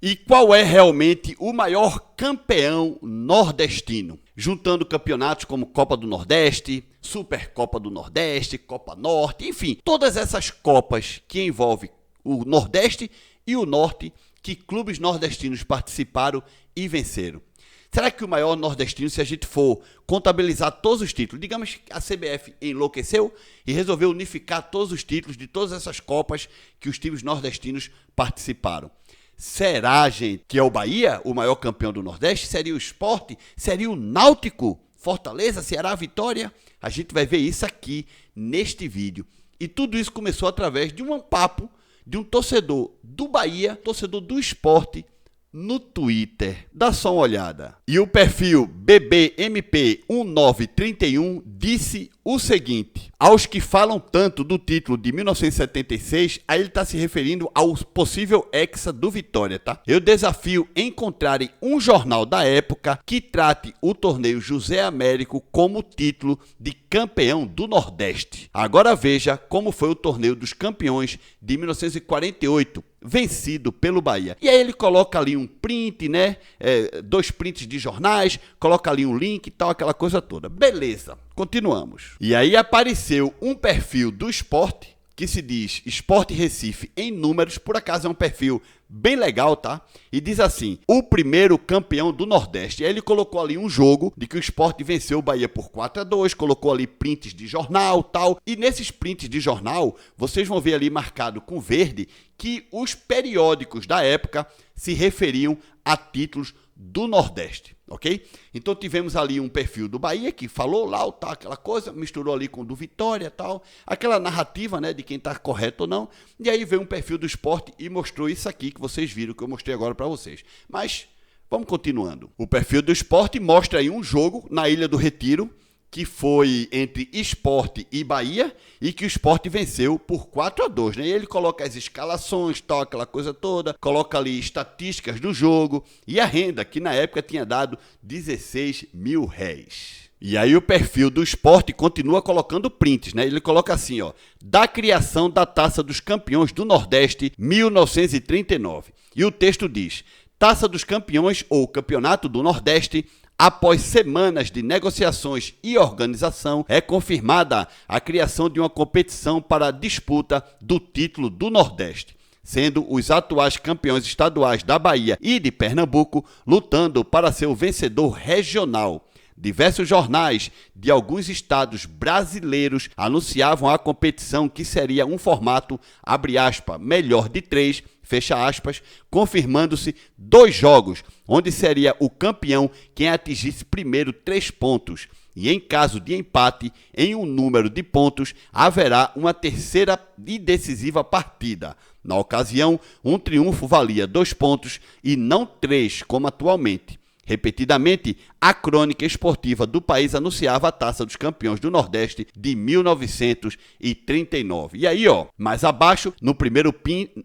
E qual é realmente o maior campeão nordestino? Juntando campeonatos como Copa do Nordeste, Supercopa do Nordeste, Copa Norte, enfim, todas essas copas que envolvem o Nordeste e o Norte, que clubes nordestinos participaram e venceram. Será que o maior nordestino, se a gente for contabilizar todos os títulos, digamos que a CBF enlouqueceu e resolveu unificar todos os títulos de todas essas copas que os times nordestinos participaram? Será, gente, que é o Bahia, o maior campeão do Nordeste? Seria o Sport? Seria o Náutico? Fortaleza? Ceará? Vitória? A gente vai ver isso aqui neste vídeo. E tudo isso começou através de um papo de um torcedor do Bahia, torcedor do Sport, no Twitter. Dá só uma olhada. E o perfil BBMP1931 disse o seguinte: aos que falam tanto do título de 1976, aí ele está se referindo ao possível hexa do Vitória, tá? Eu desafio encontrarem um jornal da época que trate o torneio José Américo como título de campeão do Nordeste. Agora veja como foi o torneio dos campeões de 1948, vencido pelo Bahia. E aí ele coloca ali um print, né? 2 prints de jornais, coloca ali um link e tal, aquela coisa toda. Beleza, continuamos. E aí apareceu um perfil do Sport, que se diz Sport Recife em números, por acaso é um perfil bem legal, tá? E diz assim: o primeiro campeão do Nordeste. E aí ele colocou ali um jogo de que o Sport venceu o Bahia por 4-2, colocou ali prints de jornal, tal. E nesses prints de jornal, vocês vão ver ali marcado com verde que os periódicos da época se referiam a títulos do Nordeste, ok? Então tivemos ali um perfil do Bahia que falou lá, tá, aquela coisa, misturou ali com o do Vitória, tal, aquela narrativa, né, de quem tá correto ou não. E aí veio um perfil do Sport e mostrou isso aqui que vocês viram, que eu mostrei agora para vocês. Mas vamos continuando. O perfil do Sport mostra aí um jogo na Ilha do Retiro, que foi entre Sport e Bahia, e que o Sport venceu por 4-2, né? E ele coloca as escalações, tal, aquela coisa toda, coloca ali estatísticas do jogo e a renda, que na época tinha dado 16 mil réis. E aí o perfil do Sport continua colocando prints, né? Ele coloca assim, ó: da criação da Taça dos Campeões do Nordeste, 1939. E o texto diz: Taça dos Campeões ou Campeonato do Nordeste. Após semanas de negociações e organização, é confirmada a criação de uma competição para a disputa do título do Nordeste, sendo os atuais campeões estaduais da Bahia e de Pernambuco lutando para ser o vencedor regional. Diversos jornais de alguns estados brasileiros anunciavam a competição, que seria um formato, abre aspas, melhor de 3, fecha aspas, confirmando-se 2 jogos, onde seria o campeão quem atingisse primeiro 3 pontos. E em caso de empate em um número de pontos, haverá uma terceira e decisiva partida. Na ocasião, um triunfo valia 2 pontos e não 3, como atualmente. Repetidamente, a crônica esportiva do país anunciava a Taça dos Campeões do Nordeste de 1939. E aí, ó, mais abaixo, no primeiro print,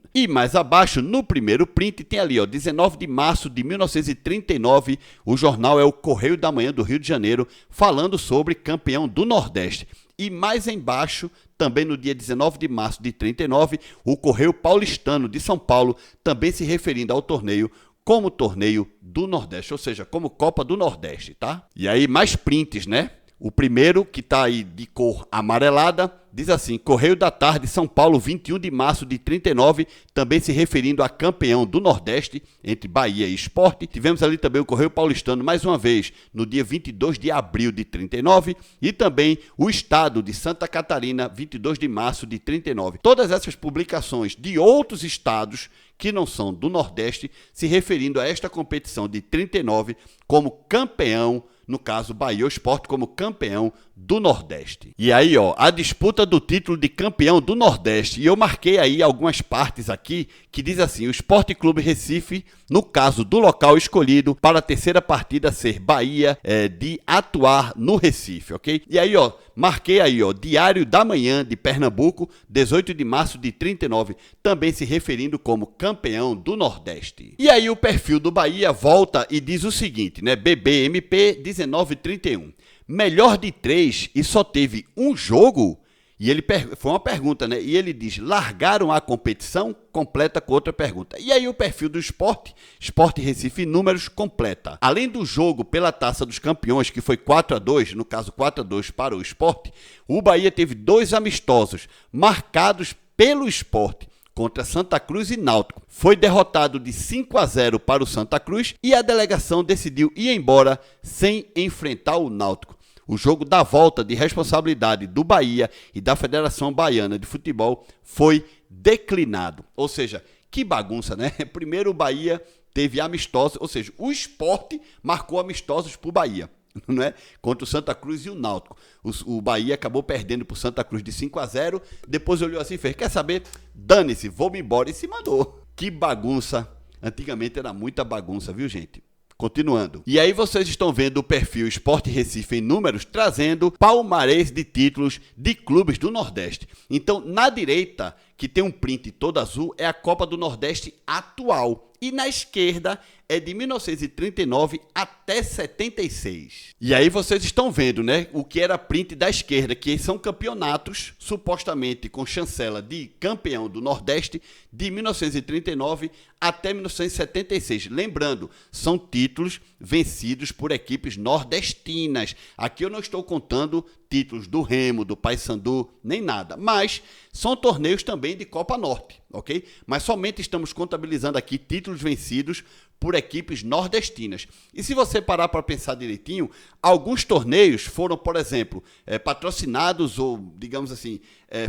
tem ali, ó, 19 de março de 1939, o jornal é o Correio da Manhã do Rio de Janeiro, falando sobre campeão do Nordeste. E mais embaixo, também no dia 19 de março de 39, o Correio Paulistano de São Paulo, também se referindo ao torneio como torneio do Nordeste, ou seja, como Copa do Nordeste, tá? E aí mais prints, né? O primeiro, que tá aí de cor amarelada, diz assim: Correio da Tarde, São Paulo, 21 de março de 39, também se referindo a campeão do Nordeste, entre Bahia e Sport. Tivemos ali também o Correio Paulistano, mais uma vez, no dia 22 de abril de 39, e também o Estado de Santa Catarina, 22 de março de 39. Todas essas publicações de outros estados que não são do Nordeste, se referindo a esta competição de 39 como campeão, no caso Bahia Sport como campeão do Nordeste. E aí, ó, a disputa do título de campeão do Nordeste, e eu marquei aí algumas partes aqui que diz assim: o Sport Clube Recife, no caso do local escolhido para a terceira partida ser Bahia, de atuar no Recife, ok? E aí, ó, marquei aí, ó, Diário da Manhã de Pernambuco, 18 de março de 39, também se referindo como campeão do Nordeste. E aí o perfil do Bahia volta e diz o seguinte, né? BBMP 1931. Melhor de 3 e só teve um jogo? E foi uma pergunta, né? E ele diz, largaram a competição? Completa com outra pergunta. E aí o perfil do Sport Recife Números, completa. Além do jogo pela Taça dos Campeões, que foi 4-2, no caso 4-2 para o Sport, o Bahia teve 2 amistosos marcados pelo Sport contra Santa Cruz e Náutico. Foi derrotado de 5-0 para o Santa Cruz e a delegação decidiu ir embora sem enfrentar o Náutico. O jogo da volta de responsabilidade do Bahia e da Federação Baiana de Futebol foi declinado. Ou seja, que bagunça, né? Primeiro o Bahia teve amistosos, ou seja, o Sport marcou amistosos para o Bahia, não é? Contra o Santa Cruz e o Náutico. O Bahia acabou perdendo para o Santa Cruz de 5-0, depois olhou assim e fez, quer saber? Dane-se, vou-me embora, e se mandou. Que bagunça. Antigamente era muita bagunça, viu, gente? Continuando. E aí vocês estão vendo o perfil Sport Recife em Números trazendo palmarés de títulos de clubes do Nordeste. Então, na direita, que tem um print todo azul, é a Copa do Nordeste atual. E na esquerda é de 1939 até 76. E aí vocês estão vendo, né, o que era print da esquerda, que são campeonatos, supostamente com chancela de campeão do Nordeste, de 1939 até 1976. Lembrando, são títulos vencidos por equipes nordestinas. Aqui eu não estou contando títulos do Remo, do Paysandu, nem nada. Mas são torneios também de Copa Norte, ok? Mas somente estamos contabilizando aqui títulos vencidos por equipes nordestinas. E se você parar para pensar direitinho, alguns torneios foram, por exemplo, patrocinados ou, digamos assim,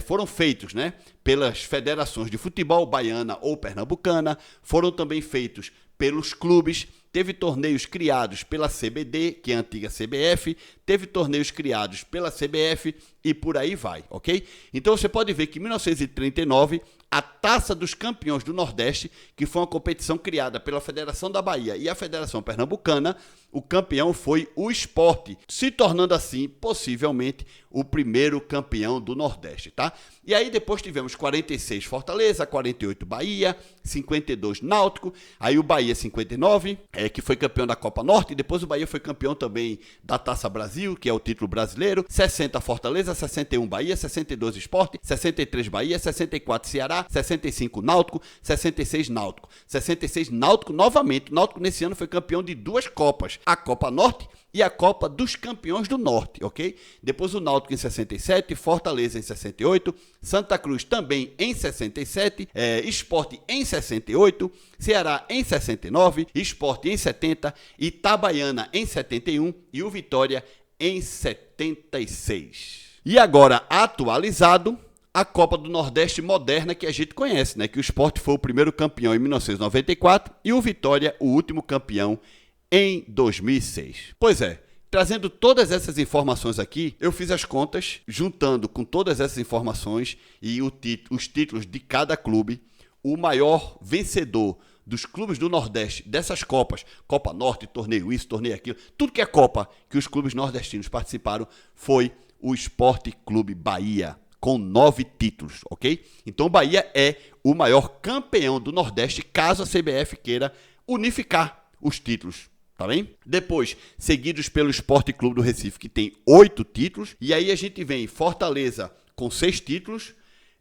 foram feitos, né, pelas federações de futebol baiana ou pernambucana, foram também feitos pelos clubes. Teve torneios criados pela CBD, que é a antiga CBF, teve torneios criados pela CBF e por aí vai, ok? Então você pode ver que em 1939, a Taça dos Campeões do Nordeste, que foi uma competição criada pela Federação da Bahia e a Federação Pernambucana, o campeão foi o Sport, se tornando assim, possivelmente, o primeiro campeão do Nordeste, tá? E aí depois tivemos 46 Fortaleza, 48 Bahia, 52 Náutico, aí o Bahia 59, que foi campeão da Copa Norte, e depois o Bahia foi campeão também da Taça Brasil, que é o título brasileiro, 60 Fortaleza, 61 Bahia, 62 Sport, 63 Bahia, 64 Ceará, 65 Náutico, 66 Náutico. 66 Náutico novamente. O Náutico nesse ano foi campeão de 2 Copas, a Copa Norte e a Copa dos Campeões do Norte, ok? Depois o Náutico em 67, Fortaleza em 68, Santa Cruz também em 67, Sport em 68, Ceará em 69, Sport em 70, Itabaiana em 71 e o Vitória em 76. E agora, atualizado, a Copa do Nordeste moderna que a gente conhece, né? Que o Sport foi o primeiro campeão em 1994 e o Vitória o último campeão em 2006. Pois é, trazendo todas essas informações aqui, eu fiz as contas, juntando com todas essas informações e os títulos de cada clube, o maior vencedor dos clubes do Nordeste, dessas Copas, Copa Norte, torneio isso, torneio aquilo, tudo que é Copa que os clubes nordestinos participaram, foi o Sport Clube Bahia, com 9 títulos, ok? Então o Bahia é o maior campeão do Nordeste, caso a CBF queira unificar os títulos, tá bem? Depois, seguidos pelo Sport Clube do Recife, que tem 8 títulos, e aí a gente vem Fortaleza com 6 títulos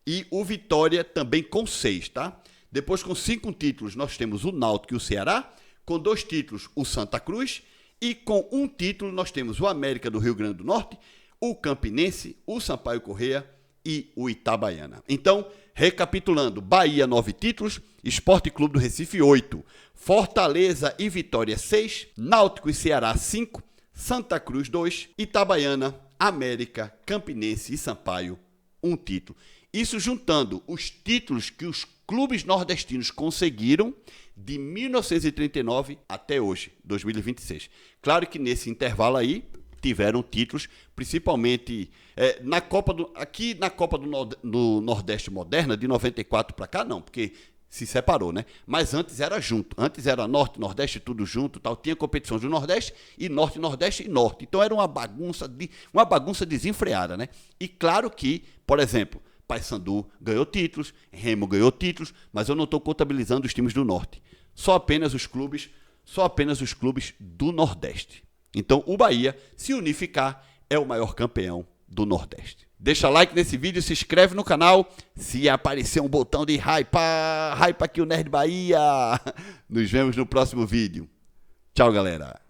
e o Vitória também com 6, tá? Depois, com 5 títulos, nós temos o Náutico e o Ceará, com 2 títulos, o Santa Cruz, e com 1 título, nós temos o América do Rio Grande do Norte, o Campinense, o Sampaio Corrêa e o Itabaiana. Então, recapitulando, Bahia 9 títulos, Sport Clube do Recife 8, Fortaleza e Vitória 6, Náutico e Ceará 5, Santa Cruz 2, Itabaiana, América, Campinense e Sampaio 1 título. Isso juntando os títulos que os clubes nordestinos conseguiram de 1939 até hoje, 2026. Claro que nesse intervalo aí tiveram títulos, principalmente aqui na Copa do Nordeste Moderna, de 94 para cá, não, porque se separou, né? Mas antes era junto, antes era Norte, Nordeste, tudo junto, tal. Tinha competições do Nordeste e Norte, Nordeste e Norte. Então era uma bagunça desenfreada, né? E claro que, por exemplo, Paysandu ganhou títulos, Remo ganhou títulos, mas eu não estou contabilizando os times do Norte. Só apenas os clubes do Nordeste. Então, o Bahia, se unificar, é o maior campeão do Nordeste. Deixa like nesse vídeo, se inscreve no canal. Se aparecer um botão de hype aqui o Nerd Bahia. Nos vemos no próximo vídeo. Tchau, galera.